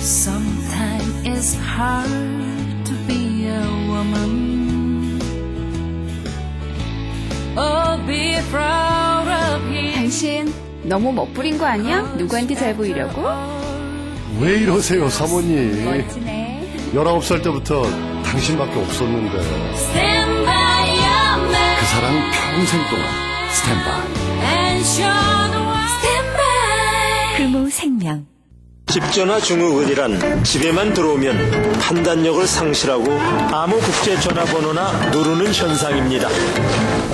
Sometimes it's hard to be a woman. Oh, be proud of him. 당신 너무 멋부린 거 아니야? 누구한테 잘 보이려고? 왜 이러세요, 사모님? 멋지네. 19살 때부터 당신밖에 없었는데. Stand by your man 그 사랑 평생 동안 스탠바이. and show the world. Stand by. 금호 생명. 집전화 증후군이란 집에만 들어오면 판단력을 상실하고 아무 국제 전화번호나 누르는 현상입니다.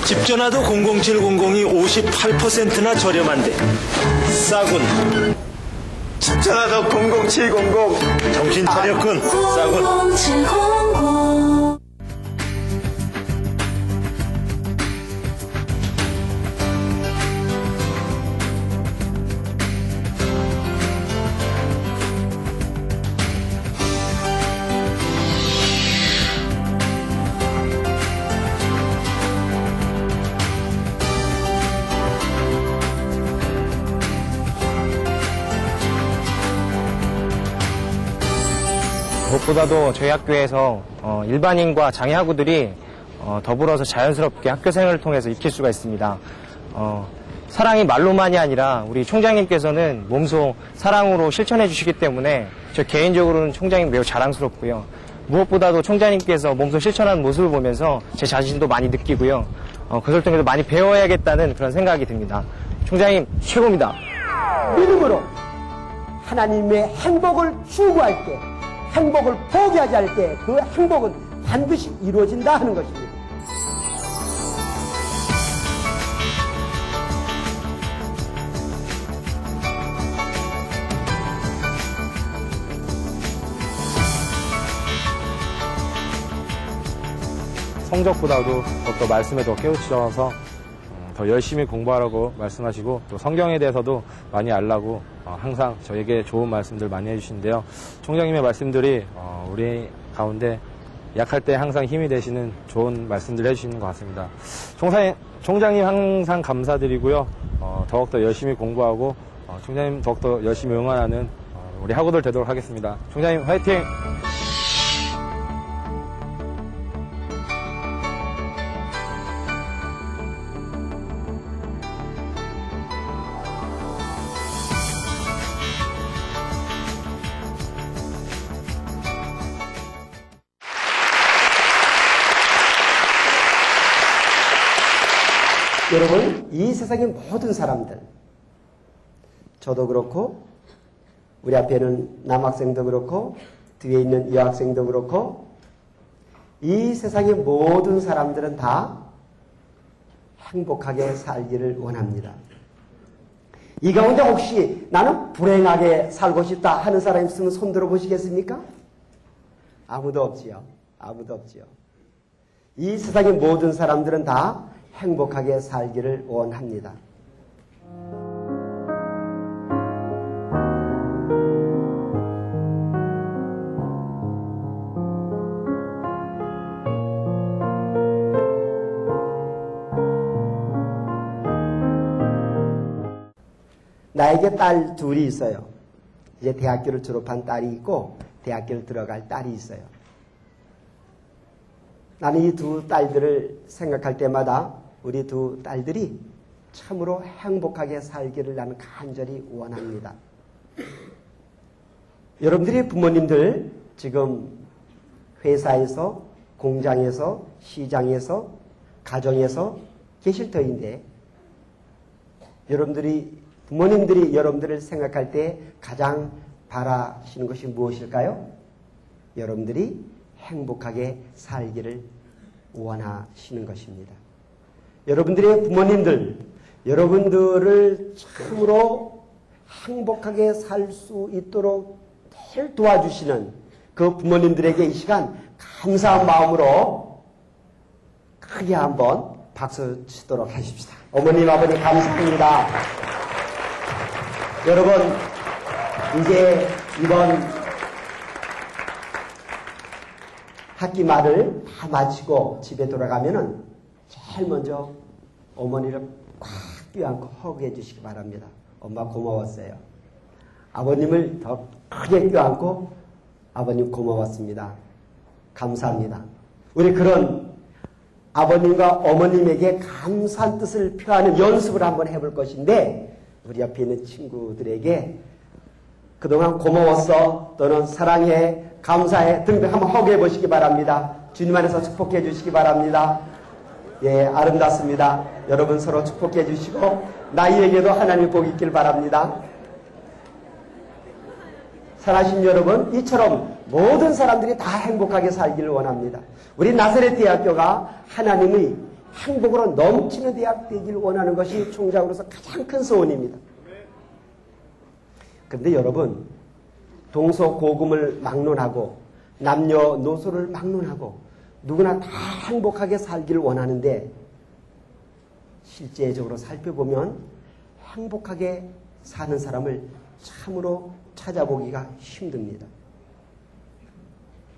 집전화도 00700이 58%나 저렴한데 싸군. 집전화도 00700 정신 차렸군. 싸군. 0700. 무엇보다도 저희 학교에서 일반인과 장애하구들이 더불어서 자연스럽게 학교 생활을 통해서 익힐 수가 있습니다. 사랑이 말로만이 아니라 우리 총장님께서는 몸소 사랑으로 실천해 주시기 때문에 저 개인적으로는 총장님 매우 자랑스럽고요. 무엇보다도 총장님께서 몸소 실천하는 모습을 보면서 제 자신도 많이 느끼고요. 그것을 통해서 많이 배워야겠다는 그런 생각이 듭니다. 총장님 최고입니다. 믿음으로 하나님의 행복을 추구할 때, 행복을 포기하지 않을 때 그 행복은 반드시 이루어진다 하는 것입니다. 성적보다도 더욱더 말씀에 더 깨우치셔서 더 열심히 공부하라고 말씀하시고 또 성경에 대해서도 많이 알라고 항상 저에게 좋은 말씀들 많이 해주시는데요. 총장님의 말씀들이 우리 가운데 약할 때 항상 힘이 되시는 좋은 말씀들 해주시는 것 같습니다. 총장님 항상 감사드리고요. 더욱더 열심히 공부하고 총장님 더욱더 열심히 응원하는 우리 학우들 되도록 하겠습니다. 총장님 화이팅! 여러분, 이 세상의 모든 사람들, 저도 그렇고 우리 앞에 있는 남학생도 그렇고 뒤에 있는 여학생도 그렇고 이 세상의 모든 사람들은 다 행복하게 살기를 원합니다. 이 가운데 혹시 나는 불행하게 살고 싶다 하는 사람 있으면 손 들어 보시겠습니까? 아무도 없지요. 아무도 없지요. 이 세상의 모든 사람들은 다 행복하게 살기를 원합니다. 나에게 딸 둘이 있어요. 이제 대학교를 졸업한 딸이 있고 대학교를 들어갈 딸이 있어요. 나는 이 두 딸들을 생각할 때마다 우리 두 딸들이 참으로 행복하게 살기를 나는 간절히 원합니다. 여러분들의 부모님들 지금 회사에서, 공장에서, 시장에서, 가정에서 계실 터인데 부모님들이 여러분들을 생각할 때 가장 바라시는 것이 무엇일까요? 여러분들이 행복하게 살기를 원하시는 것입니다. 여러분들의 부모님들, 여러분들을 참으로 행복하게 살 수 있도록 늘 도와주시는 그 부모님들에게 이 시간 감사한 마음으로 크게 한번 박수 치도록 하십시다. 어머님, 아버님 감사합니다. 여러분, 이제 이번 학기 말을 다 마치고 집에 돌아가면은 제일 먼저 어머니를 꽉 껴안고 허그해 주시기 바랍니다. 엄마 고마웠어요. 아버님을 더 크게 껴안고 아버님 고마웠습니다. 감사합니다. 우리 그런 아버님과 어머님에게 감사한 뜻을 표하는 연습을 한번 해볼 것인데 우리 옆에 있는 친구들에게 그동안 고마웠어 또는 사랑해 감사해 등등 한번 허그해 보시기 바랍니다. 주님 안에서 축복해 주시기 바랍니다. 예, 아름답습니다. 여러분 서로 축복해 주시고 나이에게도 하나님 복 있길 바랍니다. 사랑하신 여러분, 이처럼 모든 사람들이 다 행복하게 살기를 원합니다. 우리 나사렛 대학교가 하나님의 행복으로 넘치는 대학 되기를 원하는 것이 총장으로서 가장 큰 소원입니다. 그런데 여러분, 동서고금을 막론하고 남녀노소를 막론하고 누구나 다 행복하게 살기를 원하는데 실제적으로 살펴보면 행복하게 사는 사람을 참으로 찾아보기가 힘듭니다.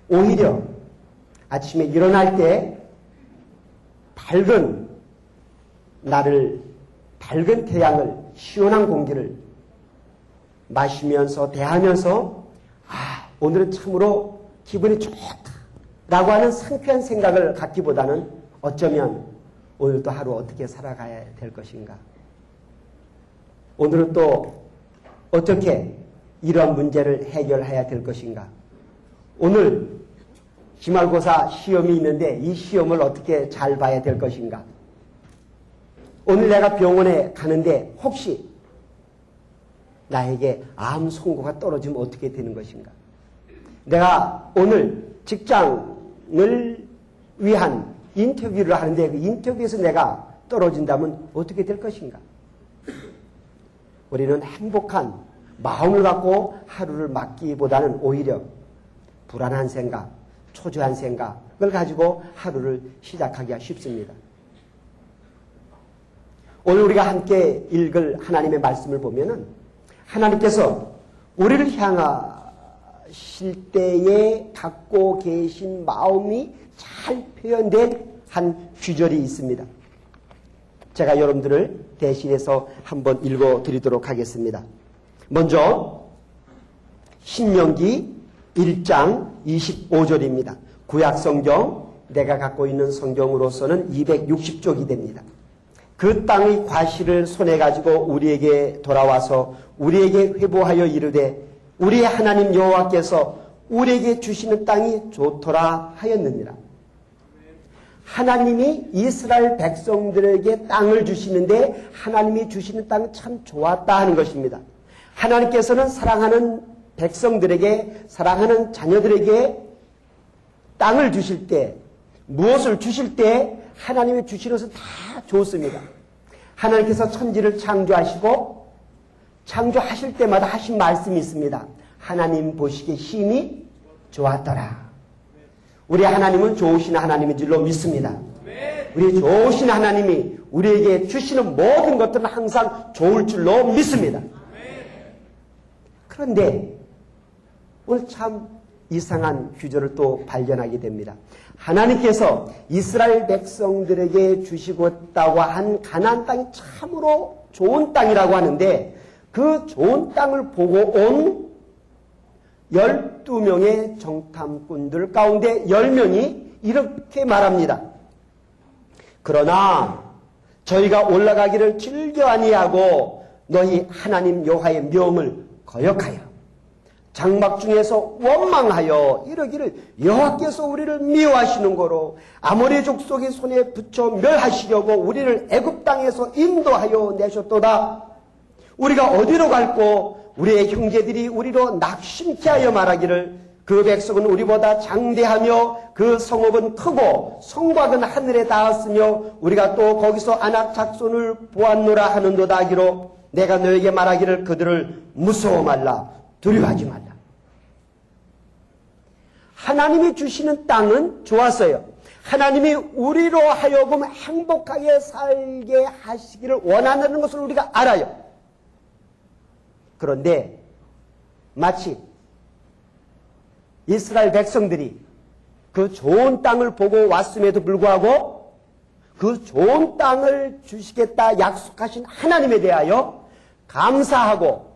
오히려 아침에 일어날 때 밝은 태양을, 시원한 공기를 마시면서 대하면서 오늘은 참으로 기분이 좋다라고 하는 상쾌한 생각을 갖기보다는 어쩌면 오늘도 하루 어떻게 살아가야 될 것인가, 오늘은 또 어떻게 이러한 문제를 해결해야 될 것인가, 오늘 기말고사 시험이 있는데 이 시험을 어떻게 잘 봐야 될 것인가, 오늘 내가 병원에 가는데 혹시 나에게 암 선고가 떨어지면 어떻게 되는 것인가, 내가 오늘 직장을 위한 인터뷰를 하는데 그 인터뷰에서 내가 떨어진다면 어떻게 될 것인가. 우리는 행복한 마음을 갖고 하루를 맞기보다는 오히려 불안한 생각, 초조한 생각을 가지고 하루를 시작하기가 쉽습니다. 오늘 우리가 함께 읽을 하나님의 말씀을 보면은 하나님께서 우리를 향하실 때에 갖고 계신 마음이 잘 표현된 한 규절이 있습니다. 제가 여러분들을 대신해서 한번 읽어드리도록 하겠습니다. 먼저 신명기 1장 25절입니다. 구약성경, 내가 갖고 있는 성경으로서는 260쪽이 됩니다. 그 땅의 과실을 손에 가지고 우리에게 돌아와서 우리에게 회복하여 이르되 우리의 하나님 여호와께서 우리에게 주시는 땅이 좋더라 하였느니라. 하나님이 이스라엘 백성들에게 땅을 주시는데 하나님이 주시는 땅은 참 좋았다 하는 것입니다. 하나님께서는 사랑하는 백성들에게, 사랑하는 자녀들에게 땅을 주실 때, 무엇을 주실 때 하나님이 주시는 것은 다 좋습니다. 하나님께서 천지를 창조하시고 창조하실 때마다 하신 말씀이 있습니다. 하나님 보시기에 심히 좋았더라. 우리 하나님은 좋으신 하나님인 줄로 믿습니다. 우리 좋으신 하나님이 우리에게 주시는 모든 것들은 항상 좋을 줄로 믿습니다. 그런데 오늘 참 이상한 규절을 또 발견하게 됩니다. 하나님께서 이스라엘 백성들에게 주시고 있다고 한 가나안 땅이 참으로 좋은 땅이라고 하는데 그 좋은 땅을 보고 온 12명의 정탐꾼들 가운데 10명이 이렇게 말합니다. 그러나 저희가 올라가기를 즐겨 아니하고 너희 하나님 여호와의 명을 거역하여 장막 중에서 원망하여 이러기를 여호와께서 우리를 미워하시는 거로 아모리 족속의 손에 붙여 멸하시려고 우리를 애굽 땅에서 인도하여 내셨도다. 우리가 어디로 갈고 우리의 형제들이 우리로 낙심케 하여 말하기를 그 백성은 우리보다 장대하며 그 성읍은 크고 성곽은 하늘에 닿았으며 우리가 또 거기서 아낙 작손을 보았노라 하는도다 하기로 내가 너에게 말하기를 그들을 무서워 말라, 두려워하지 말라. 하나님이 주시는 땅은 좋았어요. 하나님이 우리로 하여금 행복하게 살게 하시기를 원한다는 것을 우리가 알아요. 그런데 마치 이스라엘 백성들이 그 좋은 땅을 보고 왔음에도 불구하고 그 좋은 땅을 주시겠다 약속하신 하나님에 대하여 감사하고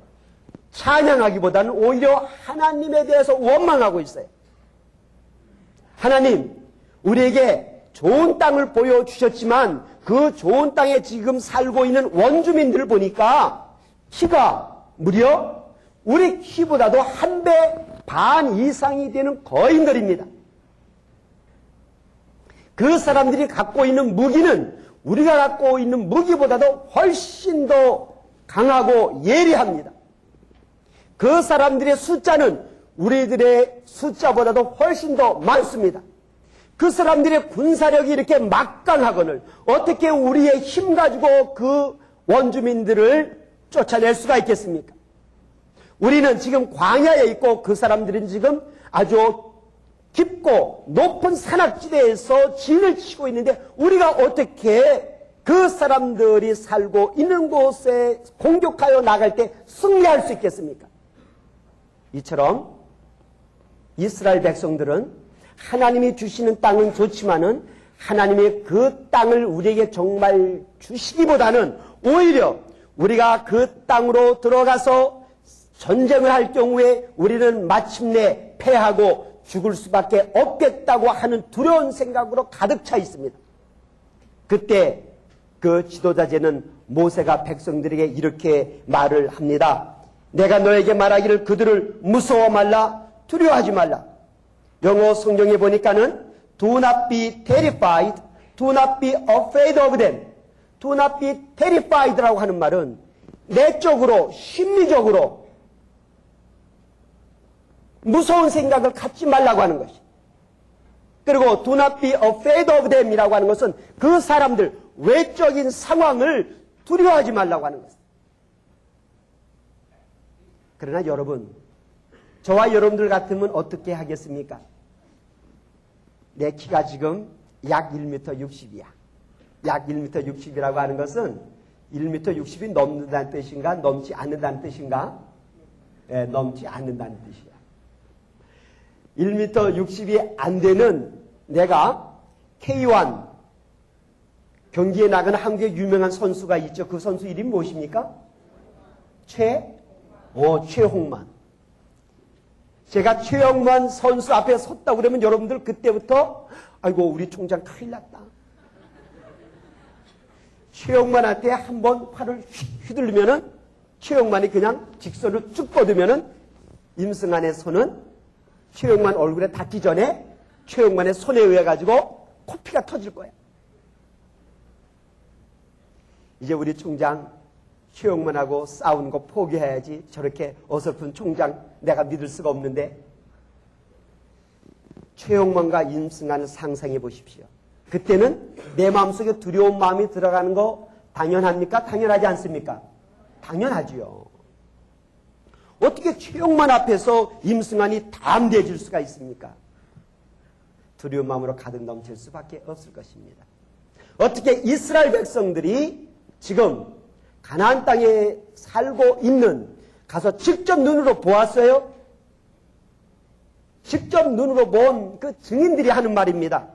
찬양하기보다는 오히려 하나님에 대해서 원망하고 있어요. 하나님, 우리에게 좋은 땅을 보여주셨지만 그 좋은 땅에 지금 살고 있는 원주민들을 보니까 키가 무려 우리 키보다도 1배 반 이상이 되는 거인들입니다. 그 사람들이 갖고 있는 무기는 우리가 갖고 있는 무기보다도 훨씬 더 강하고 예리합니다. 그 사람들의 숫자는 우리들의 숫자보다도 훨씬 더 많습니다. 그 사람들의 군사력이 이렇게 막강하거늘 어떻게 우리의 힘 가지고 그 원주민들을 쫓아낼 수가 있겠습니까? 우리는 지금 광야에 있고 그 사람들은 지금 아주 깊고 높은 산악지대에서 진을 치고 있는데 우리가 어떻게 그 사람들이 살고 있는 곳에 공격하여 나갈 때 승리할 수 있겠습니까? 이처럼 이스라엘 백성들은 하나님이 주시는 땅은 좋지만은 하나님이 그 땅을 우리에게 정말 주시기보다는 오히려 우리가 그 땅으로 들어가서 전쟁을 할 경우에 우리는 마침내 패하고 죽을 수밖에 없겠다고 하는 두려운 생각으로 가득 차 있습니다. 그때 그 지도자제는 모세가 백성들에게 이렇게 말을 합니다. 내가 너에게 말하기를 그들을 무서워 말라, 두려워하지 말라. 영어 성경에 보니까는 do not be terrified, do not be afraid of them. do not be terrified라고 하는 말은 내적으로, 심리적으로 무서운 생각을 갖지 말라고 하는 것이. 그리고 do not be afraid of them 이라고 하는 것은 그 사람들, 외적인 상황을 두려워하지 말라고 하는 것입니다. 그러나 여러분, 저와 여러분들 같으면 어떻게 하겠습니까? 내 키가 지금 약 1m 60이야. 약 1m 60이라고 하는 것은 1m 60이 넘는다는 뜻인가? 넘지 않는다는 뜻인가? 네, 넘지 않는다는 뜻이야. 1m 60이 안 되는 내가 K1 경기에 나가는 한국의 유명한 선수가 있죠. 그 선수 이름이 무엇입니까? 최홍만. 제가 최홍만 선수 앞에 섰다 그러면 여러분들 그때부터 아이고 우리 총장 큰일 났다. 최홍만한테 한번 팔을 휘둘리면은 최홍만이 그냥 직선을 쭉 뻗으면은 임승환의 손은 최홍만 얼굴에 닿기 전에 최홍만의 손에 의해 가지고 코피가 터질 거야. 이제 우리 총장 최홍만하고 싸우는 거 포기해야지. 저렇게 어설픈 총장 내가 믿을 수가 없는데. 최홍만과 임승환을 상상해 보십시오. 그때는 내 마음속에 두려운 마음이 들어가는 거 당연합니까? 당연하지 않습니까? 당연하지요. 어떻게 최홍만 앞에서 임승환이 담대해질 수가 있습니까? 두려운 마음으로 가득 넘칠 수밖에 없을 것입니다. 어떻게 이스라엘 백성들이 지금 가나안 땅에 살고 있는, 가서 직접 눈으로 보았어요? 직접 눈으로 본 그 증인들이 하는 말입니다.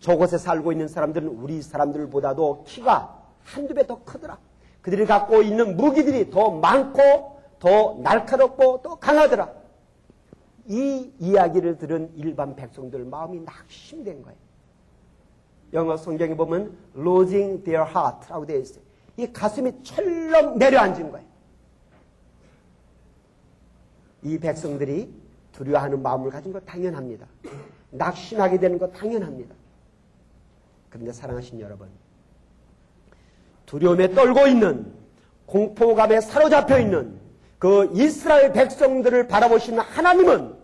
저곳에 살고 있는 사람들은 우리 사람들보다도 키가 한두 배 더 크더라. 그들이 갖고 있는 무기들이 더 많고 더 날카롭고 더 강하더라. 이 이야기를 들은 일반 백성들 마음이 낙심된 거예요. 영어 성경에 보면 losing their heart라고 되어 있어요. 이 가슴이 철렁 내려앉은 거예요. 이 백성들이 두려워하는 마음을 가진 거 당연합니다. 낙심하게 되는 거 당연합니다. 그런데 사랑하신 여러분, 두려움에 떨고 있는, 공포감에 사로잡혀 있는 그 이스라엘 백성들을 바라보시는 하나님은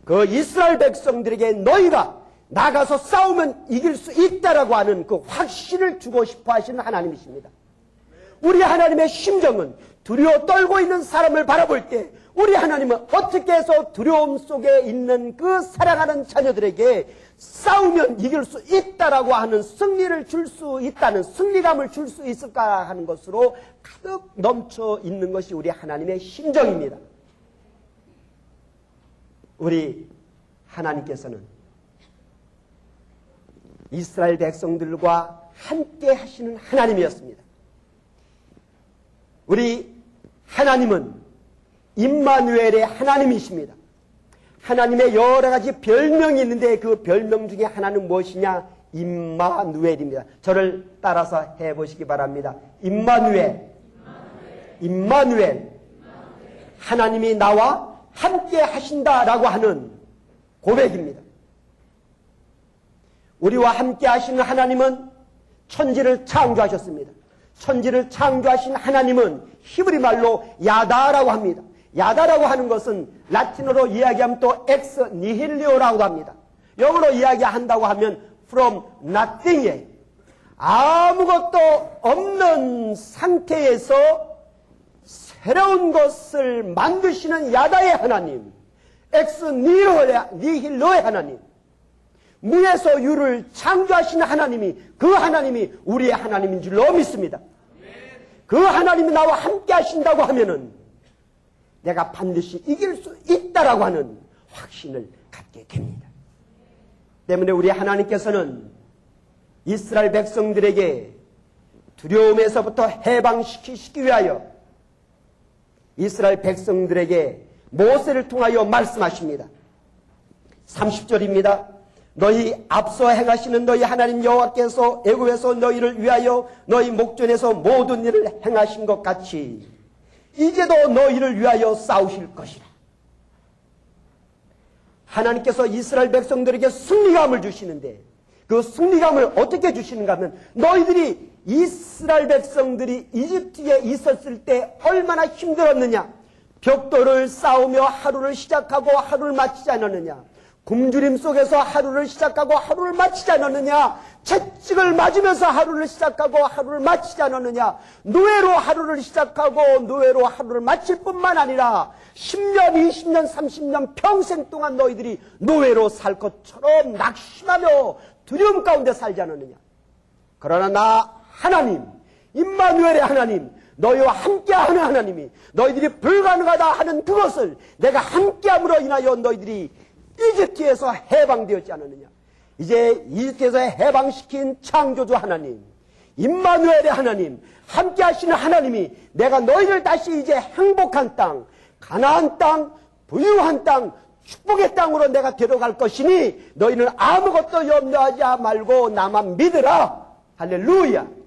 그 이스라엘 백성들에게 너희가 나가서 싸우면 이길 수 있다라고 하는 그 확신을 주고 싶어 하시는 하나님이십니다. 우리 하나님의 심정은 두려워 떨고 있는 사람을 바라볼 때 우리 하나님은 어떻게 해서 두려움 속에 있는 그 사랑하는 자녀들에게 싸우면 이길 수 있다라고 하는 승리를 줄 수 있다는, 승리감을 줄 수 있을까 하는 것으로 가득 넘쳐 있는 것이 우리 하나님의 심정입니다. 우리 하나님께서는 이스라엘 백성들과 함께 하시는 하나님이었습니다. 우리 하나님은 임마누엘의 하나님이십니다. 하나님의 여러 가지 별명이 있는데 그 별명 중에 하나는 무엇이냐? 임마누엘입니다. 저를 따라서 해보시기 바랍니다. 임마누엘. 임마누엘. 하나님이 나와 함께 하신다라고 하는 고백입니다. 우리와 함께 하시는 하나님은 천지를 창조하셨습니다. 천지를 창조하신 하나님은 히브리 말로 야다라고 합니다. 야다라고 하는 것은 라틴어로 이야기하면 또 엑스 니힐리오라고 합니다. 영어로 이야기한다고 하면 from nothing에 아무것도 없는 상태에서 새로운 것을 만드시는 야다의 하나님, 엑스 니힐로의 하나님, 무에서 유를 창조하시는 하나님이 그 하나님이 우리의 하나님인 줄로 믿습니다. 그 하나님이 나와 함께 하신다고 하면은 내가 반드시 이길 수 있다라고 하는 확신을 갖게 됩니다. 때문에 우리 하나님께서는 이스라엘 백성들에게 두려움에서부터 해방시키기 위하여 이스라엘 백성들에게 모세를 통하여 말씀하십니다. 30절입니다. 너희 앞서 행하시는 너희 하나님 여호와께서 애굽에서 너희를 위하여 너희 목전에서 모든 일을 행하신 것 같이 이제도 너희를 위하여 싸우실 것이라. 하나님께서 이스라엘 백성들에게 승리감을 주시는데 그 승리감을 어떻게 주시는가 하면 너희들이 이스라엘 백성들이 이집트에 있었을 때 얼마나 힘들었느냐. 벽돌을 쌓으며 하루를 시작하고 하루를 마치지 않았느냐. 굶주림 속에서 하루를 시작하고 하루를 마치지 않았느냐. 채찍을 맞으면서 하루를 시작하고 하루를 마치지 않았느냐. 노예로 하루를 시작하고 노예로 하루를 마칠 뿐만 아니라 10년, 20년, 30년 평생 동안 너희들이 노예로 살 것처럼 낙심하며 두려움 가운데 살지 않았느냐. 그러나 나 하나님, 임마누엘의 하나님, 너희와 함께하는 하나님이 너희들이 불가능하다 하는 그것을 내가 함께함으로 인하여 너희들이 이집트에서 해방되었지 않았느냐. 이제 이집트에서 해방시킨 창조주 하나님, 임마누엘의 하나님, 함께 하시는 하나님이 내가 너희를 다시 이제 행복한 땅, 가나안 땅, 부유한 땅, 축복의 땅으로 내가 데려갈 것이니 너희는 아무것도 염려하지 말고 나만 믿으라. 할렐루야.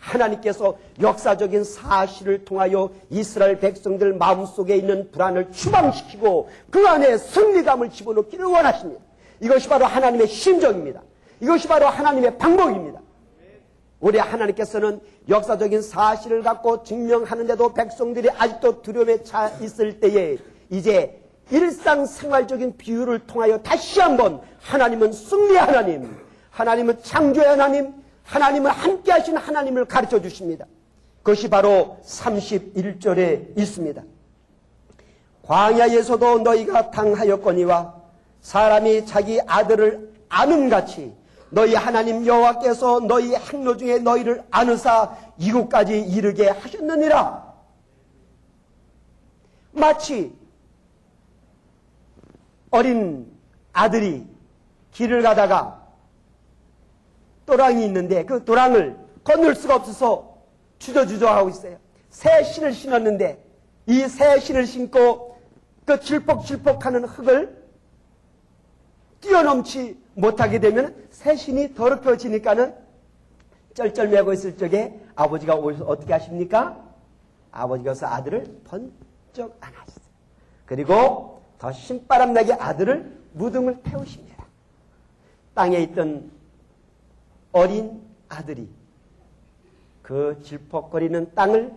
하나님께서 역사적인 사실을 통하여 이스라엘 백성들 마음속에 있는 불안을 추방시키고 그 안에 승리감을 집어넣기를 원하십니다. 이것이 바로 하나님의 심정입니다. 이것이 바로 하나님의 방법입니다. 우리 하나님께서는 역사적인 사실을 갖고 증명하는데도 백성들이 아직도 두려움에 차 있을 때에 이제 일상생활적인 비유를 통하여 다시 한번 하나님은 승리의 하나님, 하나님은 창조의 하나님, 하나님은 함께 하신 하나님을 가르쳐 주십니다. 그것이 바로 31절에 있습니다. 광야에서도 너희가 당하였거니와 사람이 자기 아들을 아는 같이 너희 하나님 여호와께서 너희 행로 중에 너희를 아느사 이곳까지 이르게 하셨느니라. 마치 어린 아들이 길을 가다가 도랑이 있는데 그 도랑을 건널 수가 없어서 주저주저하고 있어요. 새 신을 신었는데 이 새 신을 신고 그 질퍽질퍽하는 흙을 뛰어넘지 못하게 되면 새 신이 더럽혀지니까는 쩔쩔매고 있을 적에 아버지가 어떻게 하십니까? 아버지가 아들을 번쩍 안아주세요. 그리고 더 신바람나게 아들을 무등을 태우십니다. 땅에 있던 어린 아들이 그 질퍽거리는 땅을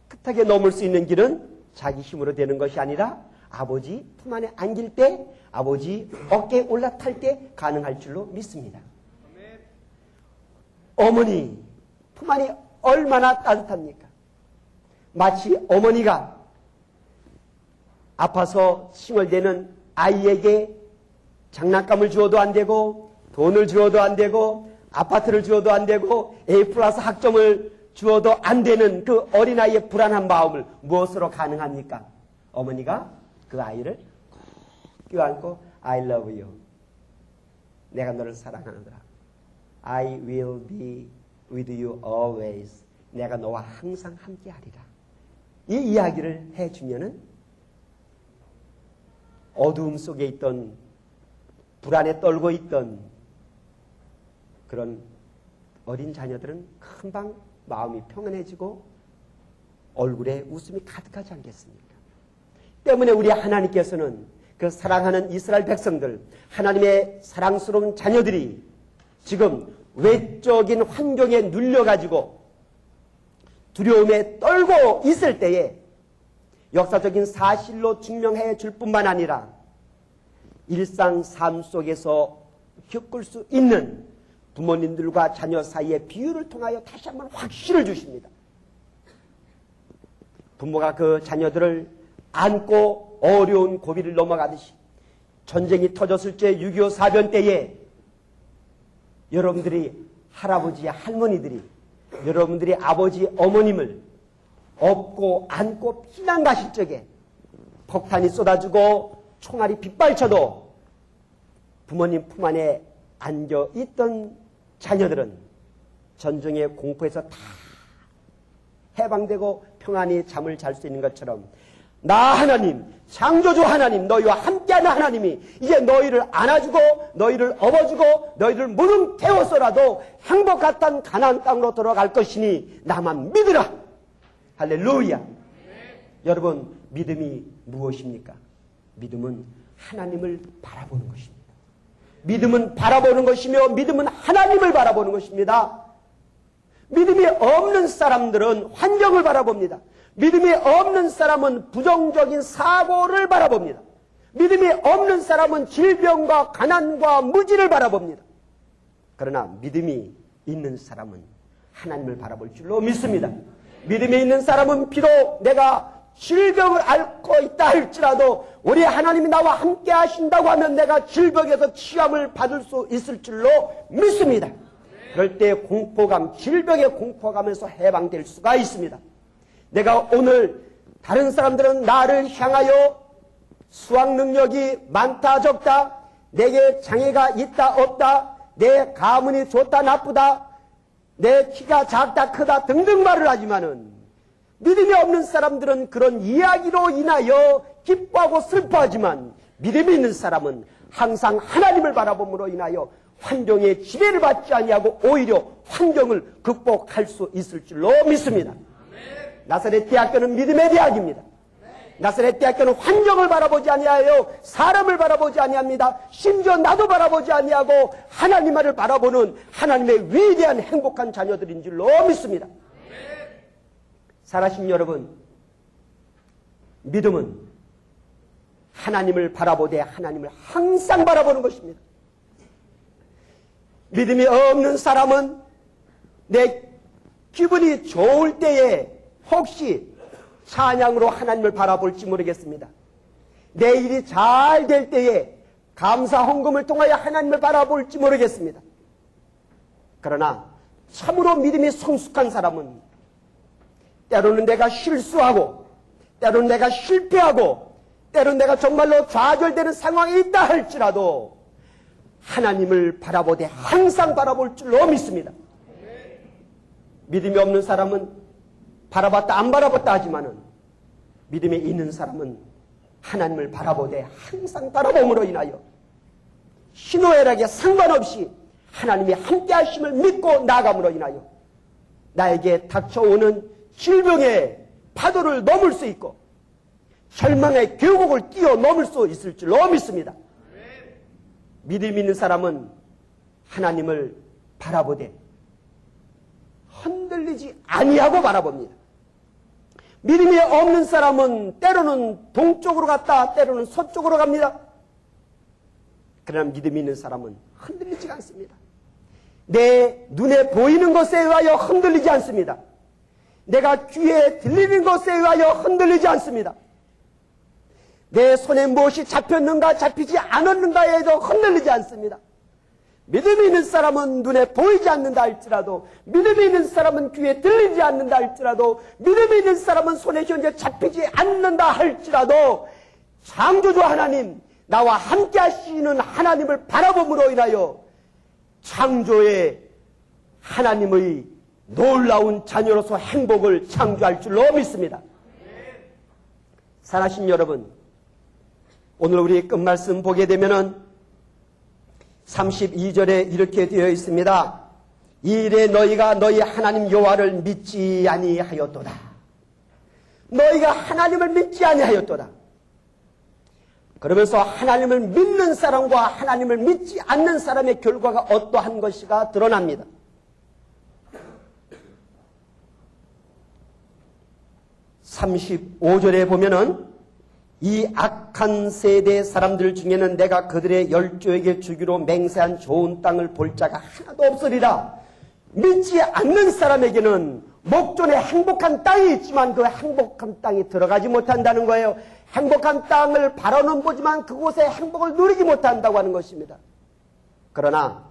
깨끗하게 넘을 수 있는 길은 자기 힘으로 되는 것이 아니라 아버지 품 안에 안길 때, 아버지 어깨에 올라탈 때 가능할 줄로 믿습니다. 어머니 품 안이 얼마나 따뜻합니까? 마치 어머니가 아파서 칭얼대는 아이에게 장난감을 주어도 안 되고 돈을 주어도 안 되고 아파트를 주어도 안 되고 A+ 학점을 주어도 안 되는 그 어린아이의 불안한 마음을 무엇으로 가능합니까? 어머니가 그 아이를 꼭 껴안고 I love you. 내가 너를 사랑하노라. I will be with you always. 내가 너와 항상 함께하리라. 이 이야기를 해주면은 어두움 속에 있던, 불안에 떨고 있던 그런 어린 자녀들은 금방 마음이 평안해지고 얼굴에 웃음이 가득하지 않겠습니까? 때문에 우리 하나님께서는 그 사랑하는 이스라엘 백성들, 하나님의 사랑스러운 자녀들이 지금 외적인 환경에 눌려가지고 두려움에 떨고 있을 때에 역사적인 사실로 증명해 줄 뿐만 아니라 일상 삶 속에서 겪을 수 있는 부모님들과 자녀 사이의 비유를 통하여 다시 한번 확신을 주십니다. 부모가 그 자녀들을 안고 어려운 고비를 넘어가듯이 전쟁이 터졌을 때 6.25 사변 때에 여러분들이 할아버지, 할머니들이 여러분들이 아버지, 어머님을 업고 안고 피난 가실 적에 폭탄이 쏟아지고 총알이 빗발쳐도 부모님 품 안에 안겨있던 자녀들은 전쟁의 공포에서 다 해방되고 평안히 잠을 잘 수 있는 것처럼 나 하나님, 창조주 하나님, 너희와 함께하는 하나님이 이제 너희를 안아주고 너희를 업어주고 너희를 무능 태워서라도 행복한 가나안 땅으로 돌아갈 것이니 나만 믿으라. 할렐루야. 여러분, 믿음이 무엇입니까? 믿음은 하나님을 바라보는 것입니다. 믿음은 바라보는 것이며 믿음은 하나님을 바라보는 것입니다. 믿음이 없는 사람들은 환경을 바라봅니다. 믿음이 없는 사람은 부정적인 사고를 바라봅니다. 믿음이 없는 사람은 질병과 가난과 무지를 바라봅니다. 그러나 믿음이 있는 사람은 하나님을 바라볼 줄로 믿습니다. 믿음이 있는 사람은 비록 내가 질병을 앓고 있다 할지라도 우리 하나님이 나와 함께 하신다고 하면 내가 질병에서 치유함을 받을 수 있을 줄로 믿습니다. 그럴 때 공포감, 질병의 공포감에서 해방될 수가 있습니다. 내가 오늘 다른 사람들은 나를 향하여 수학 능력이 많다 적다, 내게 장애가 있다 없다, 내 가문이 좋다 나쁘다, 내 키가 작다 크다 등등 말을 하지만은 믿음이 없는 사람들은 그런 이야기로 인하여 기뻐하고 슬퍼하지만 믿음이 있는 사람은 항상 하나님을 바라봄으로 인하여 환경의 지배를 받지 아니하고 오히려 환경을 극복할 수 있을 줄로 믿습니다. 나사렛 대학교는 믿음의 대학입니다. 나사렛 대학교는 환경을 바라보지 아니하여 사람을 바라보지 아니합니다. 심지어 나도 바라보지 아니하고 하나님만을 바라보는 하나님의 위대한 행복한 자녀들인 줄로 믿습니다. 살아신 여러분, 믿음은 하나님을 바라보되 하나님을 항상 바라보는 것입니다. 믿음이 없는 사람은 내 기분이 좋을 때에 혹시 찬양으로 하나님을 바라볼지 모르겠습니다. 내 일이 잘 될 때에 감사 헌금을 통하여 하나님을 바라볼지 모르겠습니다. 그러나 참으로 믿음이 성숙한 사람은 때로는 내가 실수하고 때로는 내가 실패하고 때로는 내가 정말로 좌절되는 상황이 있다 할지라도 하나님을 바라보되 항상 바라볼 줄로 믿습니다. 믿음이 없는 사람은 바라봤다 안 바라봤다 하지만은 믿음이 있는 사람은 하나님을 바라보되 항상 바라봄으로 인하여 희노애락에 상관없이 하나님이 함께 하심을 믿고 나아감으로 인하여 나에게 닥쳐오는 질병의 파도를 넘을 수 있고 절망의 계곡을 뛰어넘을 수 있을 줄로 믿습니다. 믿음 있는 사람은 하나님을 바라보되 흔들리지 아니하고 바라봅니다. 믿음이 없는 사람은 때로는 동쪽으로 갔다 때로는 서쪽으로 갑니다. 그러나 믿음이 있는 사람은 흔들리지 않습니다. 내 눈에 보이는 것에 의하여 흔들리지 않습니다. 내가 귀에 들리는 것에 의하여 흔들리지 않습니다. 내 손에 무엇이 잡혔는가 잡히지 않았는가에도 흔들리지 않습니다. 믿음이 있는 사람은 눈에 보이지 않는다 할지라도, 믿음이 있는 사람은 귀에 들리지 않는다 할지라도, 믿음이 있는 사람은 손에 현재 잡히지 않는다 할지라도 창조주 하나님, 나와 함께 하시는 하나님을 바라봄으로 인하여 창조의 하나님의 놀라운 자녀로서 행복을 창조할 줄로 믿습니다. 사랑하신 여러분, 오늘 우리 끝말씀 보게 되면은 32절에 이렇게 되어 있습니다. 이래 너희가 너희 하나님 여호와를 믿지 아니하였도다. 너희가 하나님을 믿지 아니하였도다. 그러면서 하나님을 믿는 사람과 하나님을 믿지 않는 사람의 결과가 어떠한 것이가 드러납니다. 35절에 보면은 이 악한 세대 사람들 중에는 내가 그들의 열조에게 주기로 맹세한 좋은 땅을 볼 자가 하나도 없으리라. 믿지 않는 사람에게는 목전에 행복한 땅이 있지만 그 행복한 땅에 들어가지 못한다는 거예요. 행복한 땅을 바라는 보지만 그곳에 행복을 누리지 못한다고 하는 것입니다. 그러나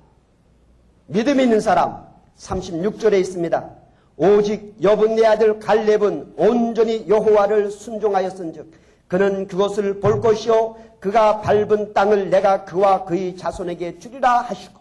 믿음이 있는 사람 36절에 있습니다. 오직 여분네 아들 갈렙은 온전히 여호와를 순종하였은즉 그는 그것을 볼 것이요 그가 밟은 땅을 내가 그와 그의 자손에게 주리라 하시고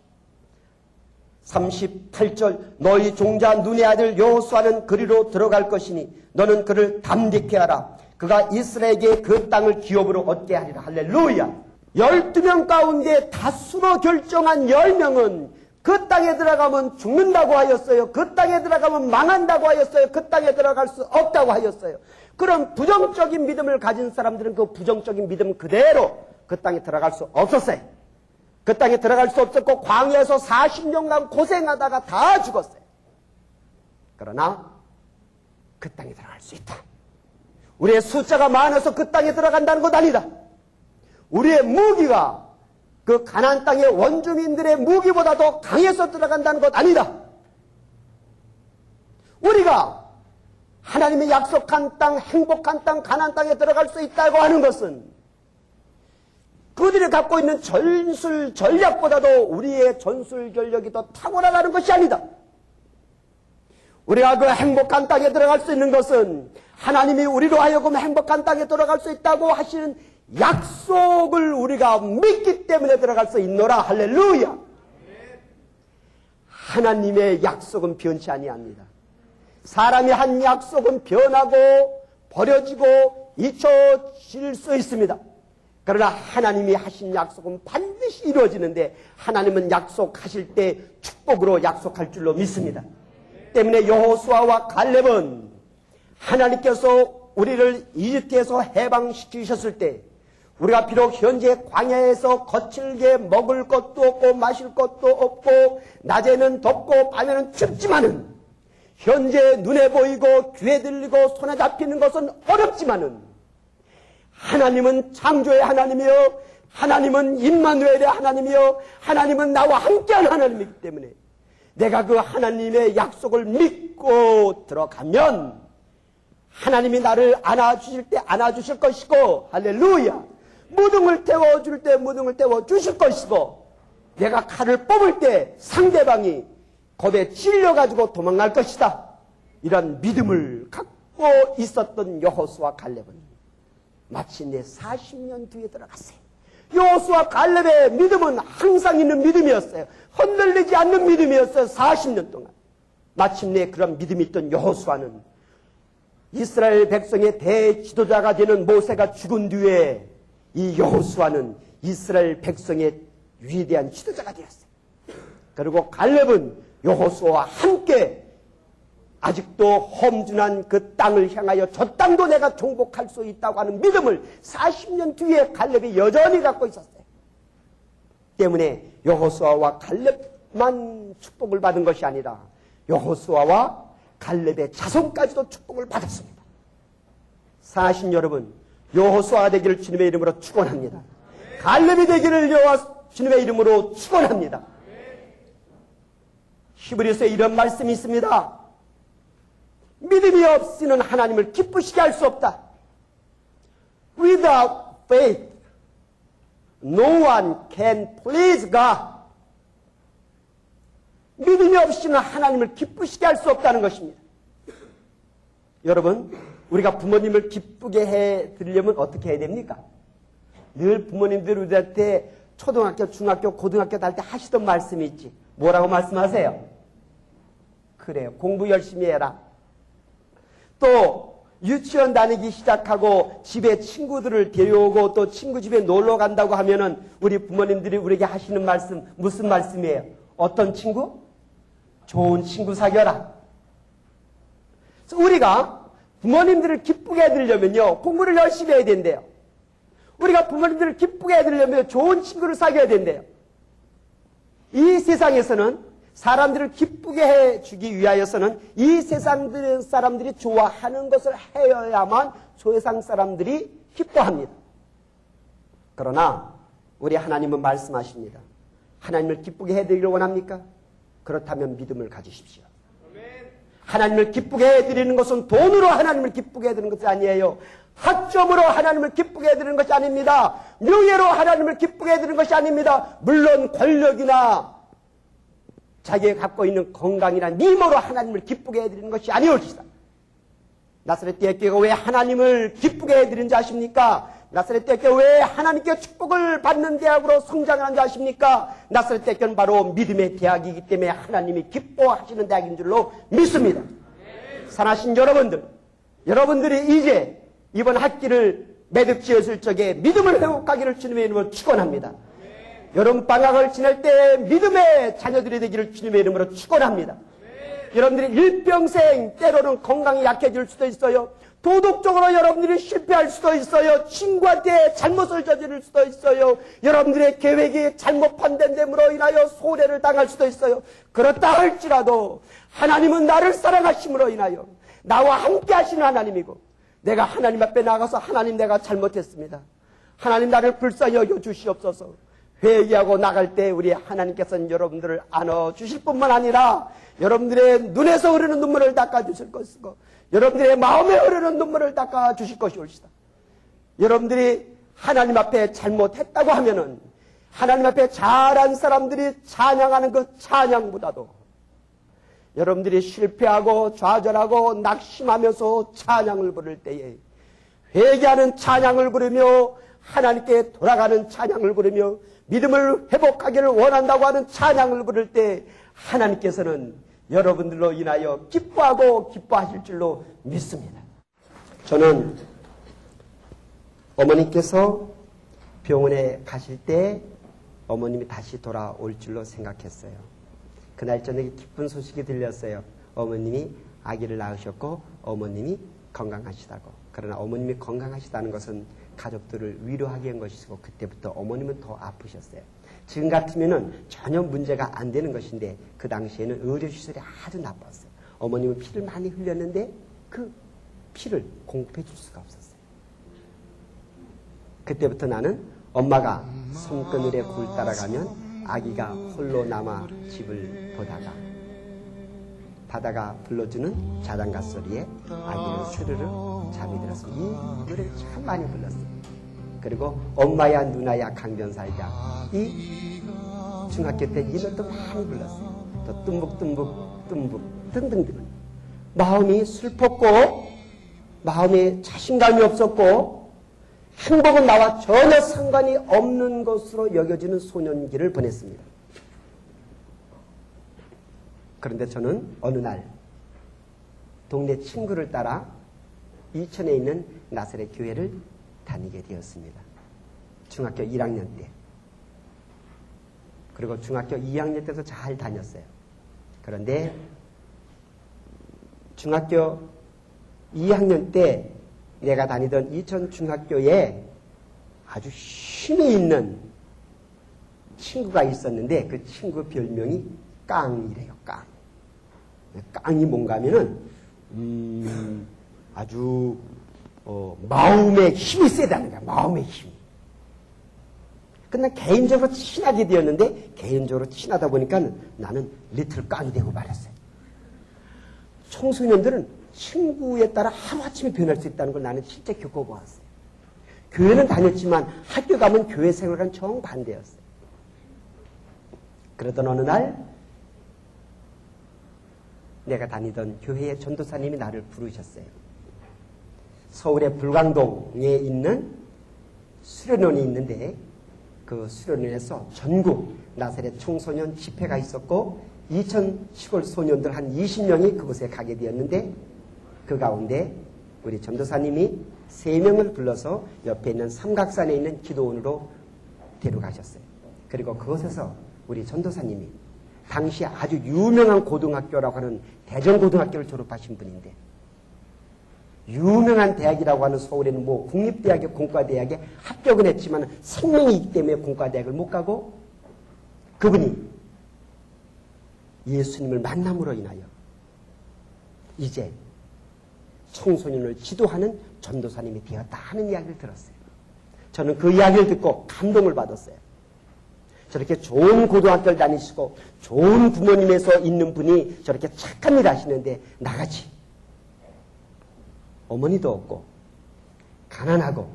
38절 너희 종자 눈의 아들 여호수아는 그리로 들어갈 것이니 너는 그를 담대케 하라. 그가 이스라엘에게 그 땅을 기업으로 얻게 하리라. 할렐루야. 12명 가운데 다수로 결정한 10명은 그 땅에 들어가면 죽는다고 하였어요. 그 땅에 들어가면 망한다고 하였어요. 그 땅에 들어갈 수 없다고 하였어요. 그런 부정적인 믿음을 가진 사람들은 그 부정적인 믿음 그대로 그 땅에 들어갈 수 없었어요. 그 땅에 들어갈 수 없었고 광야에서 40년간 고생하다가 다 죽었어요. 그러나 그 땅에 들어갈 수 있다. 우리의 숫자가 많아서 그 땅에 들어간다는 것 아니다. 우리의 무기가 그 가나안 땅의 원주민들의 무기보다 더 강해서 들어간다는 것 아니다. 우리가 하나님의 약속한 땅, 행복한 땅, 가나안 땅에 들어갈 수 있다고 하는 것은 그들이 갖고 있는 전술 전략보다도 우리의 전술 전력이 더 탁월하다는 것이 아니다. 우리가 그 행복한 땅에 들어갈 수 있는 것은 하나님이 우리로 하여금 행복한 땅에 들어갈 수 있다고 하시는 약속을 우리가 믿기 때문에 들어갈 수 있노라. 할렐루야. 하나님의 약속은 변치 아니합니다. 사람이 한 약속은 변하고 버려지고 잊혀질 수 있습니다. 그러나 하나님이 하신 약속은 반드시 이루어지는데 하나님은 약속하실 때 축복으로 약속할 줄로 믿습니다. 때문에 여호수아와 갈렙은 하나님께서 우리를 이집트에서 해방시키셨을 때 우리가 비록 현재 광야에서 거칠게 먹을 것도 없고 마실 것도 없고 낮에는 덥고 밤에는 춥지만은 현재 눈에 보이고 귀에 들리고 손에 잡히는 것은 어렵지만은 하나님은 창조의 하나님이요 하나님은 임마누엘의 하나님이요 하나님은 나와 함께한 하나님이기 때문에 내가 그 하나님의 약속을 믿고 들어가면 하나님이 나를 안아주실 때 안아주실 것이고 할렐루야. 무등을 태워줄 때 무등을 태워주실 것이고 내가 칼을 뽑을 때 상대방이 겁에 찔려가지고 도망갈 것이다. 이런 믿음을 갖고 있었던 여호수아 갈렙은 마침내 40년 뒤에 들어갔어요. 여호수아 갈렙의 믿음은 항상 있는 믿음이었어요. 흔들리지 않는 믿음이었어요. 40년 동안. 마침내 그런 믿음이 있던 여호수아는 이스라엘 백성의 대지도자가 되는 모세가 죽은 뒤에 이 여호수아는 이스라엘 백성의 위대한 지도자가 되었어요. 그리고 갈렙은 여호수아와 함께 아직도 험준한 그 땅을 향하여 저 땅도 내가 정복할 수 있다고 하는 믿음을 40년 뒤에 갈렙이 여전히 갖고 있었어요. 때문에 여호수아와 갈렙만 축복을 받은 것이 아니라 여호수아와 갈렙의 자손까지도 축복을 받았습니다. 사신 여러분, 여호수아가 되기를 주님의 이름으로 축원합니다. 갈렙이 되기를 주님의 이름으로 축원합니다. 히브리서에 이런 말씀이 있습니다. 믿음이 없이는 하나님을 기쁘시게 할 수 없다. Without faith, no one can please God. 믿음이 없이는 하나님을 기쁘시게 할 수 없다는 것입니다. 여러분, 우리가 부모님을 기쁘게 해드리려면 어떻게 해야 됩니까? 늘 부모님들 우리한테 초등학교, 중학교, 고등학교 다닐 때 하시던 말씀이 있지. 뭐라고 말씀하세요? 그래요. 공부 열심히 해라. 또 유치원 다니기 시작하고 집에 친구들을 데려오고 또 친구 집에 놀러 간다고 하면은 우리 부모님들이 우리에게 하시는 말씀 무슨 말씀이에요? 어떤 친구? 좋은 친구 사귀어라. 그래서 우리가 부모님들을 기쁘게 해드리려면요 공부를 열심히 해야 된대요. 우리가 부모님들을 기쁘게 해드리려면 좋은 친구를 사귀어야 된대요. 이 세상에서는 사람들을 기쁘게 해주기 위하여서는 이 세상 사람들이 좋아하는 것을 해야만 세상 사람들이 기뻐합니다. 그러나 우리 하나님은 말씀하십니다. 하나님을 기쁘게 해드리기를 원합니까? 그렇다면 믿음을 가지십시오. 하나님을 기쁘게 해드리는 것은 돈으로 하나님을 기쁘게 해드리는 것이 아니에요. 학점으로 하나님을 기쁘게 해드리는 것이 아닙니다. 명예로 하나님을 기쁘게 해드리는 것이 아닙니다. 물론 권력이나 자기가 갖고 있는 건강이나 미모로 하나님을 기쁘게 해드리는 것이 아니올지다. 나사렛 대교회가 왜 하나님을 기쁘게 해드리는지 아십니까? 나사렛 대교회가 왜 하나님께 축복을 받는 대학으로 성장하는지 아십니까? 나사렛 대교회는 바로 믿음의 대학이기 때문에 하나님이 기뻐하시는 대학인 줄로 믿습니다. 사랑하신 여러분들, 여러분들이 이제 이번 학기를 매듭지었을 적에 믿음을 회복하기를 주님의 이름으로 축원합니다. 여름방학을 지낼 때 믿음의 자녀들이 되기를 주님의 이름으로 축원합니다. 여러분들이 일평생 때로는 건강이 약해질 수도 있어요. 도덕적으로 여러분들이 실패할 수도 있어요. 친구한테 잘못을 저지를 수도 있어요. 여러분들의 계획이 잘못 판단됨으로 인하여 손해를 당할 수도 있어요. 그렇다 할지라도 하나님은 나를 사랑하심으로 인하여 나와 함께 하시는 하나님이고 내가 하나님 앞에 나가서 하나님 내가 잘못했습니다. 하나님 나를 불쌍히 여겨 주시옵소서. 회개하고 나갈 때 우리 하나님께서는 여러분들을 안아주실 뿐만 아니라 여러분들의 눈에서 흐르는 눈물을 닦아주실 것이고 여러분들의 마음에 흐르는 눈물을 닦아주실 것이올시다. 여러분들이 하나님 앞에 잘못했다고 하면은 하나님 앞에 잘한 사람들이 찬양하는 그 찬양보다도 여러분들이 실패하고 좌절하고 낙심하면서 찬양을 부를 때에 회개하는 찬양을 부르며 하나님께 돌아가는 찬양을 부르며 믿음을 회복하기를 원한다고 하는 찬양을 부를 때 하나님께서는 여러분들로 인하여 기뻐하고 기뻐하실 줄로 믿습니다. 저는 어머니께서 병원에 가실 때 어머님이 다시 돌아올 줄로 생각했어요. 그날 저녁에 기쁜 소식이 들렸어요. 어머님이 아기를 낳으셨고 어머님이 건강하시다고. 그러나 어머님이 건강하시다는 것은 가족들을 위로하기 위한 것이고 그때부터 어머님은 더 아프셨어요. 지금 같으면은 전혀 문제가 안 되는 것인데 그 당시에는 의료시설이 아주 나빴어요. 어머님은 피를 많이 흘렸는데 그 피를 공급해 줄 수가 없었어요. 그때부터 나는 엄마가 손그늘에 굴 따라가면 아기가 홀로 남아 집을 보다가 바다가 불러주는 자장가 소리에 아기는 스르르 잠이 들었습니다. 이 노래를 참 많이 불렀어요. 그리고 엄마야 누나야 강변살자 이 중학교 때 이 노래도 많이 불렀어요. 또 뜸북 등등등 마음이 슬펐고 마음에 자신감이 없었고 행복은 나와 전혀 상관이 없는 것으로 여겨지는 소년기를 보냈습니다. 그런데 저는 어느 날 동네 친구를 따라 이천에 있는 나사렛 교회를 다니게 되었습니다. 중학교 1학년 때. 그리고 중학교 2학년 때도 잘 다녔어요. 그런데 중학교 2학년 때 내가 다니던 이천 중학교에 아주 힘이 있는 친구가 있었는데 그 친구 별명이 깡이래요. 깡. 깡이 뭔가 하면은 아주 마음의 힘이 세다는 거야. 마음의 힘. 근데 개인적으로 친하게 되었는데 개인적으로 친하다 보니까 나는 리틀 깡이 되고 말았어요. 청소년들은 친구에 따라 하루아침에 변할 수 있다는 걸 나는 실제 겪어보았어요. 교회는 다녔지만 학교 가면 교회 생활과는 정반대였어요. 그러던 어느 날 내가 다니던 교회의 전도사님이 나를 부르셨어요. 서울의 불광동에 있는 수련원이 있는데 그 수련원에서 전국 나사렛 청소년 집회가 있었고 2000 시골 소년들 한 20명이 그곳에 가게 되었는데 그 가운데 우리 전도사님이 3명을 불러서 옆에 있는 삼각산에 있는 기도원으로 데려가셨어요. 그리고 그곳에서 우리 전도사님이 당시 아주 유명한 고등학교라고 하는 대전고등학교를 졸업하신 분인데, 유명한 대학이라고 하는 서울에는 뭐 국립대학의 공과대학에 합격은 했지만 생명이 있기 때문에 공과대학을 못 가고, 그분이 예수님을 만남으로 인하여 이제 청소년을 지도하는 전도사님이 되었다 하는 이야기를 들었어요. 저는 그 이야기를 듣고 감동을 받았어요. 저렇게 좋은 고등학교를 다니시고 좋은 부모님에서 있는 분이 저렇게 착한 일 하시는데 나같이 어머니도 없고 가난하고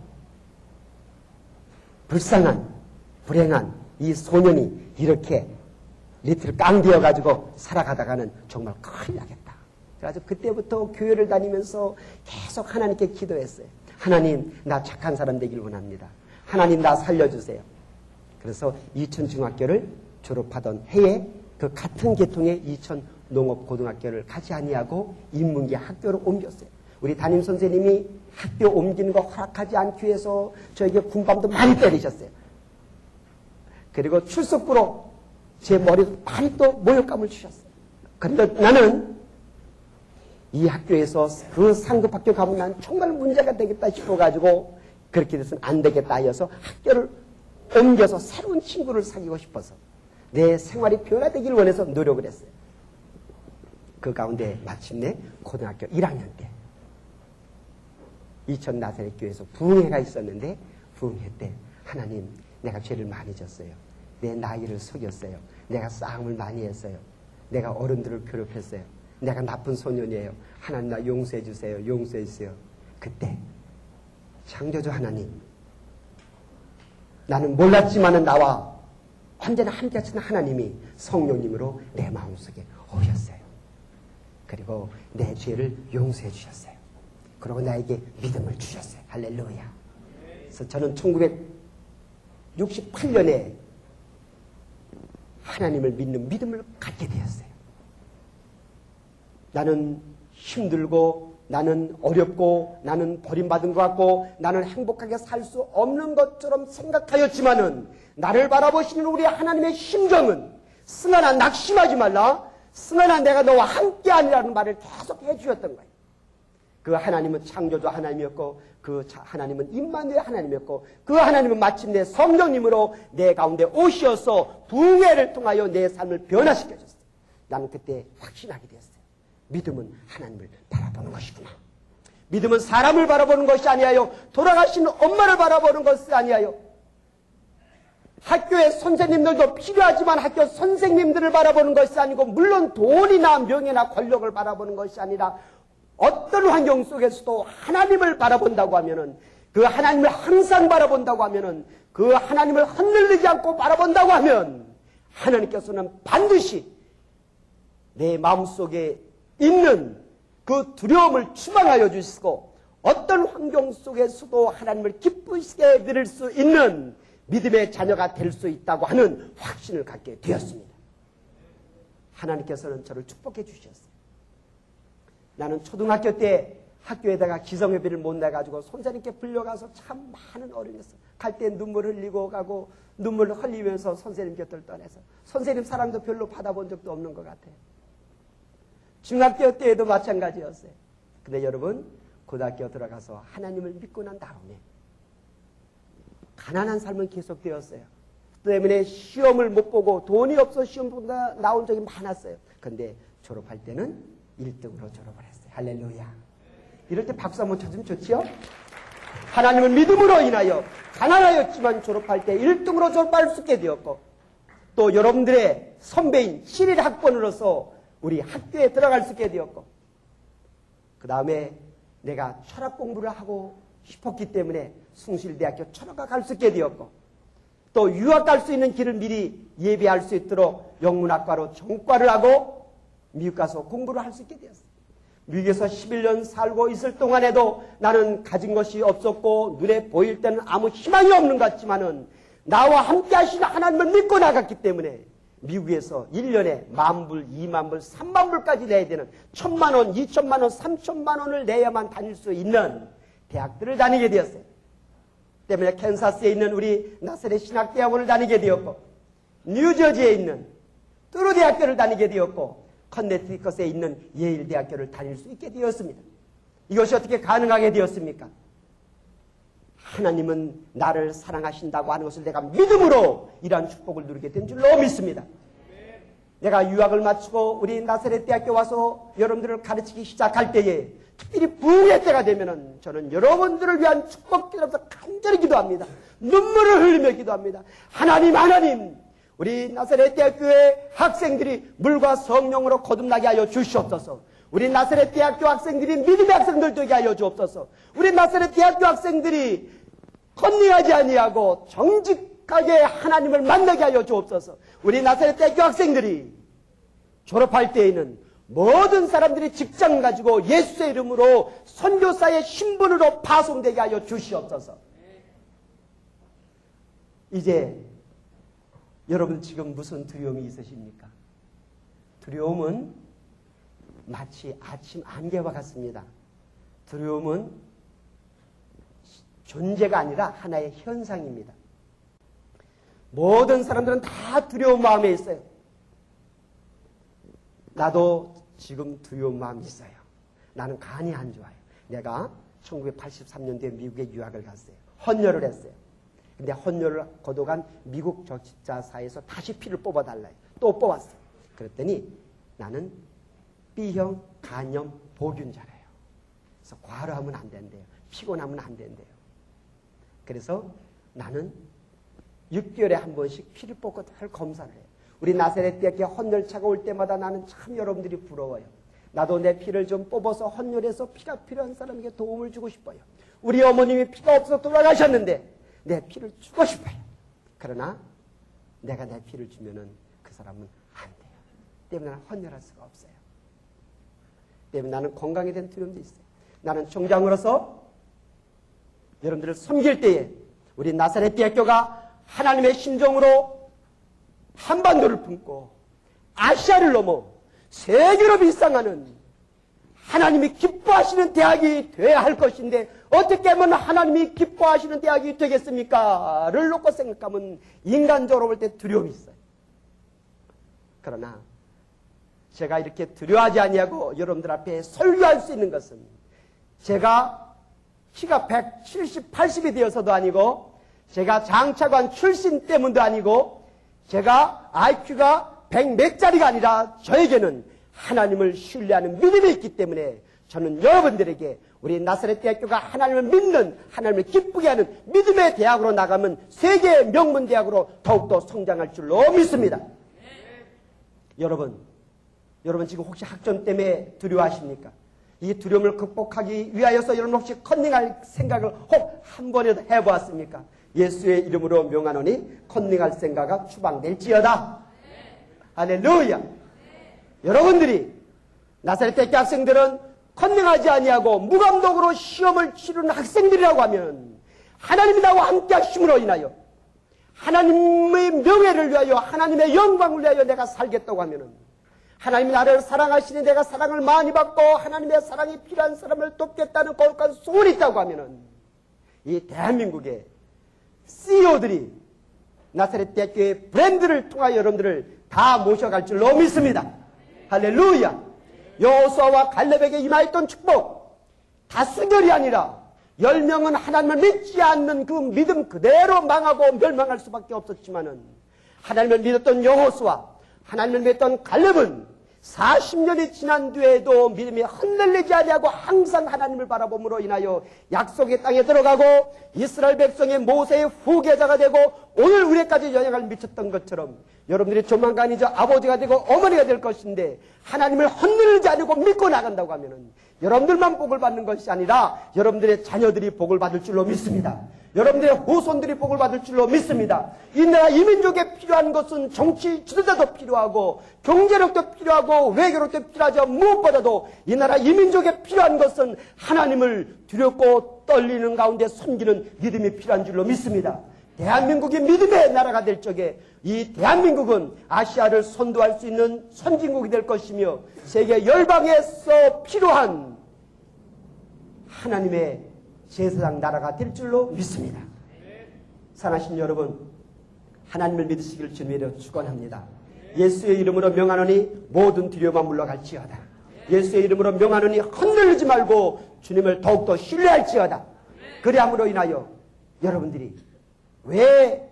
불쌍한 불행한 이 소년이 이렇게 리틀 깡되어가지고 살아가다가는 정말 큰일 나겠다. 그래서 그때부터 교회를 다니면서 계속 하나님께 기도했어요. 하나님, 나 착한 사람 되길 원합니다. 하나님, 나 살려주세요. 그래서 이천중학교를 졸업하던 해에 그 같은 계통의 이천농업고등학교를 가지 아니하고 인문계 학교로 옮겼어요. 우리 담임 선생님이 학교 옮기는 거 허락하지 않기 위해서 저에게 군밤도 많이 때리셨어요. 그리고 출석부로 제 머리에 많이 또 모욕감을 주셨어요. 그런데 나는 이 학교에서 그 상급 학교 가면 난 정말 문제가 되겠다 싶어가지고 그렇게 돼서는 안 되겠다 하여서 학교를 옮겨서 새로운 친구를 사귀고 싶어서 내 생활이 변화되길 원해서 노력을 했어요. 그 가운데 마침내 고등학교 1학년 때 이천 나사렛 교회에서 부흥회가 있었는데 부흥회 때 하나님, 내가 죄를 많이 졌어요. 내 나이를 속였어요. 내가 싸움을 많이 했어요. 내가 어른들을 괴롭혔어요. 내가 나쁜 소년이에요. 하나님, 나 용서해 주세요. 용서해 주세요. 그때 창조주 하나님, 나는 몰랐지만은 나와 언제나 함께 하시는 하나님이 성령님으로 내 마음속에 오셨어요. 그리고 내 죄를 용서해 주셨어요. 그리고 나에게 믿음을 주셨어요. 할렐루야. 그래서 저는 1968년에 하나님을 믿는 믿음을 갖게 되었어요. 나는 힘들고 나는 어렵고 나는 버림받은 것 같고 나는 행복하게 살 수 없는 것처럼 생각하였지만은 나를 바라보시는 우리 하나님의 심정은 승환아, 낙심하지 말라. 승환아, 내가 너와 함께하리라는 말을 계속 해주셨던 거예요. 그 하나님은 창조주 하나님이었고 그 하나님은 임마누엘 하나님이었고 그 하나님은 마침내 성령님으로 내 가운데 오시어서 부흥회를 통하여 내 삶을 변화시켜줬어요. 나는 그때 확신하게 되었어요. 믿음은 하나님을 바라보는 것이구나. 믿음은 사람을 바라보는 것이 아니하여 돌아가신 엄마를 바라보는 것이 아니하여 학교의 선생님들도 필요하지만 학교 선생님들을 바라보는 것이 아니고 물론 돈이나 명예나 권력을 바라보는 것이 아니라 어떤 환경 속에서도 하나님을 바라본다고 하면은 그 하나님을 항상 바라본다고 하면은 그 하나님을 흔들리지 않고 바라본다고 하면 하나님께서는 반드시 내 마음속에 있는 그 두려움을 추방하여 주시고 어떤 환경 속에서도 하나님을 기쁘시게 드릴 수 있는 믿음의 자녀가 될 수 있다고 하는 확신을 갖게 되었습니다. 하나님께서는 저를 축복해 주셨어요. 나는 초등학교 때 학교에다가 기성예배를 못 내가지고 선생님께 불려가서 참 많은 어려움이었어요. 갈 때 눈물 흘리고 가고 눈물을 흘리면서 선생님 곁을 떠나서 선생님 사랑도 별로 받아본 적도 없는 것 같아요. 중학교 때에도 마찬가지였어요. 근데 여러분, 고등학교 들어가서 하나님을 믿고 난 다음에 가난한 삶은 계속되었어요. 때문에 시험을 못 보고 돈이 없어 시험보다 나온 적이 많았어요. 근데 졸업할 때는 1등으로 졸업을 했어요. 할렐루야. 이럴 때 박수 한번 쳐주면 좋지요? 하나님을 믿음으로 인하여 가난하였지만 졸업할 때 1등으로 졸업할 수 있게 되었고 또 여러분들의 선배인 7일 학번으로서 우리 학교에 들어갈 수 있게 되었고 그 다음에 내가 철학 공부를 하고 싶었기 때문에 숭실대학교 철학과 갈 수 있게 되었고 또 유학 갈 수 있는 길을 미리 예비할 수 있도록 영문학과로 전과를 하고 미국 가서 공부를 할 수 있게 되었어요. 미국에서 11년 살고 있을 동안에도 나는 가진 것이 없었고 눈에 보일 때는 아무 희망이 없는 것 같지만은 나와 함께 하시는 하나님을 믿고 나갔기 때문에 미국에서 1년에 10,000불, 20,000불, 30,000불까지 내야 되는 1,000,000원, 2,000,000원, 3,000,000원을 내야만 다닐 수 있는 대학들을 다니게 되었어요. 때문에 캔사스에 있는 우리 나사렛 신학대학원을 다니게 되었고, 뉴저지에 있는 뚜루 대학교를 다니게 되었고, 커네티컷에 있는 예일 대학교를 다닐 수 있게 되었습니다. 이것이 어떻게 가능하게 되었습니까? 하나님은 나를 사랑하신다고 하는 것을 내가 믿음으로 이러한 축복을 누리게 된 줄로 믿습니다. 내가 유학을 마치고 우리 나사렛 대학교 와서 여러분들을 가르치기 시작할 때에, 특별히 부흥의 때가 되면은 저는 여러분들을 위한 축복 기도하면서 간절히 기도합니다. 눈물을 흘리며 기도합니다. 하나님, 우리 나사렛 대학교의 학생들이 물과 성령으로 거듭나게 하여 주시옵소서. 우리 나사렛 대학교 학생들이 믿음의 학생들 되게 하여 주옵소서. 우리 나사렛 대학교 학생들이 컨닝하지 아니하고 정직하게 하나님을 만나게 하여 주옵소서. 우리 나사렛 대학교 학생들이 졸업할 때에는 모든 사람들이 직장 가지고 예수의 이름으로 선교사의 신분으로 파송되게 하여 주시옵소서. 이제 여러분 지금 무슨 두려움이 있으십니까? 두려움은 마치 아침 안개와 같습니다. 두려움은 존재가 아니라 하나의 현상입니다. 모든 사람들은 다 두려운 마음에 있어요. 나도 지금 두려운 마음이 있어요. 나는 간이 안 좋아요. 내가 1983년도에 미국에 유학을 갔어요. 헌혈을 했어요. 근데 헌혈을 거둬간 미국 적십자사에서 다시 피를 뽑아달라요. 또 뽑았어요. 그랬더니 나는 B형 간염 보균자래요. 그래서 과로하면 안 된대요. 피곤하면 안 된대요. 그래서 나는 6개월에 한 번씩 피를 뽑고 할 검사를 해요. 우리 나사렛 대학교 헌혈차가 올 때마다 나는 참 여러분들이 부러워요. 나도 내 피를 좀 뽑아서 헌혈해서 피가 필요한 사람에게 도움을 주고 싶어요. 우리 어머님이 피가 없어서 돌아가셨는데 내 피를 주고 싶어요. 그러나 내가 내 피를 주면은 그 사람은 안 돼요. 때문에 나는 헌혈할 수가 없어요. 때문에 나는 건강에 대한 두려움도 있어요. 나는 총장으로서 여러분들을 섬길 때에 우리 나사렛 대학교가 하나님의 심정으로 한반도를 품고 아시아를 넘어 세계로 비상하는 하나님이 기뻐하시는 대학이 돼야 할 것인데 어떻게 하면 하나님이 기뻐하시는 대학이 되겠습니까? 를 놓고 생각하면 인간적으로 볼 때 두려움이 있어요. 그러나 제가 이렇게 두려워하지 아니하고 여러분들 앞에 설교할 수 있는 것은 제가 키가 170, 80이 되어서도 아니고 제가 장차관 출신 때문도 아니고 제가 IQ가 100 몇 짜리가 아니라 저에게는 하나님을 신뢰하는 믿음이 있기 때문에 저는 여러분들에게 우리 나사렛 대학교가 하나님을 믿는, 하나님을 기쁘게 하는 믿음의 대학으로 나가면 세계 명문 대학으로 더욱더 성장할 줄로 믿습니다. 여러분 지금 혹시 학점 때문에 두려워하십니까? 이 두려움을 극복하기 위하여서 여러분 혹시 컨닝할 생각을 혹 한 번이라도 해보았습니까? 예수의 이름으로 명하노니 컨닝할 생각가 추방될지어다. 할렐루야. 여러분들이 나사렛 대학교 학생들은 컨닝하지 아니하고 무감독으로 시험을 치르는 학생들이라고 하면 하나님이 나와 함께 하심으로 인하여 하나님의 명예를 위하여 하나님의 영광을 위하여 내가 살겠다고 하면은 하나님이 나를 사랑하시니 내가 사랑을 많이 받고 하나님의 사랑이 필요한 사람을 돕겠다는 거룩한 소원이 있다고 하면은 이 대한민국의 CEO들이 나사렛 대학교의 브랜드를 통하여 여러분들을 다 모셔갈 줄로 믿습니다. 할렐루야. 여호수아와 갈렙에게 임하였던 축복, 다수결이 아니라 10명은 하나님을 믿지 않는 그 믿음 그대로 망하고 멸망할 수밖에 없었지만은 하나님을 믿었던 여호수아, 하나님을 믿었던 갈렙은 40년이 지난 뒤에도 믿음이 흔들리지 아니하고 항상 하나님을 바라봄으로 인하여 약속의 땅에 들어가고 이스라엘 백성의 모세의 후계자가 되고 오늘 우리까지 영향을 미쳤던 것처럼 여러분들이 조만간 이제 아버지가 되고 어머니가 될 것인데 하나님을 흔들지 않고 믿고 나간다고 하면은 여러분들만 복을 받는 것이 아니라 여러분들의 자녀들이 복을 받을 줄로 믿습니다. 여러분들의 후손들이 복을 받을 줄로 믿습니다. 이 나라 이 민족에 필요한 것은 정치 지도자도 필요하고 경제력도 필요하고 외교력도 필요하죠. 무엇보다도 이 나라 이 민족에 필요한 것은 하나님을 두렵고 떨리는 가운데 섬기는 믿음이 필요한 줄로 믿습니다. 대한민국이 믿음의 나라가 될 적에 이 대한민국은 아시아를 선도할 수 있는 선진국이 될 것이며 세계 열방에서 필요한 하나님의 제사장 나라가 될 줄로 믿습니다. 사랑하신 여러분, 하나님을 믿으시길 주님으로 축원합니다. 예수의 이름으로 명하노니 모든 두려움만 물러갈지어다. 예수의 이름으로 명하노니 흔들리지 말고 주님을 더욱더 신뢰할지어다. 그리함으로 인하여 여러분들이 왜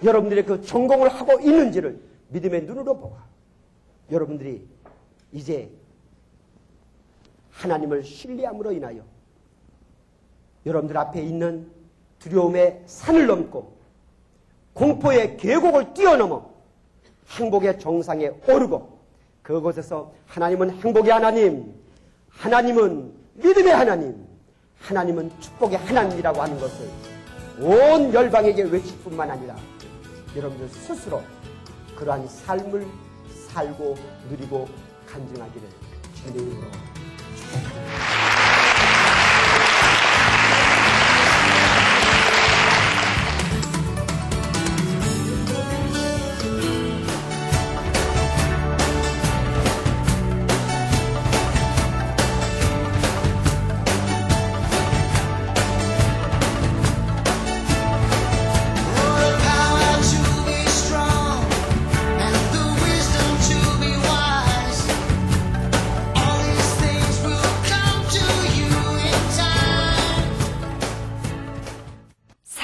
여러분들의 그 전공을 하고 있는지를 믿음의 눈으로 보고 여러분들이 이제 하나님을 신뢰함으로 인하여 여러분들 앞에 있는 두려움의 산을 넘고 공포의 계곡을 뛰어넘어 행복의 정상에 오르고 그곳에서 하나님은 행복의 하나님, 하나님은 믿음의 하나님, 하나님은 축복의 하나님이라고 하는 것을 온 열방에게 외칠 뿐만 아니라 여러분들 스스로 그러한 삶을 살고 누리고 간증하기를 주님의 이름으로 축복합니다.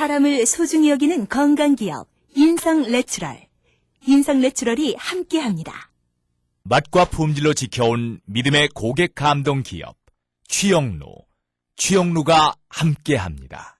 사람을 소중히 여기는 건강기업 인성내추럴. 인성내추럴이 함께합니다. 맛과 품질로 지켜온 믿음의 고객 감동 기업 취영루. 취영루가 함께합니다.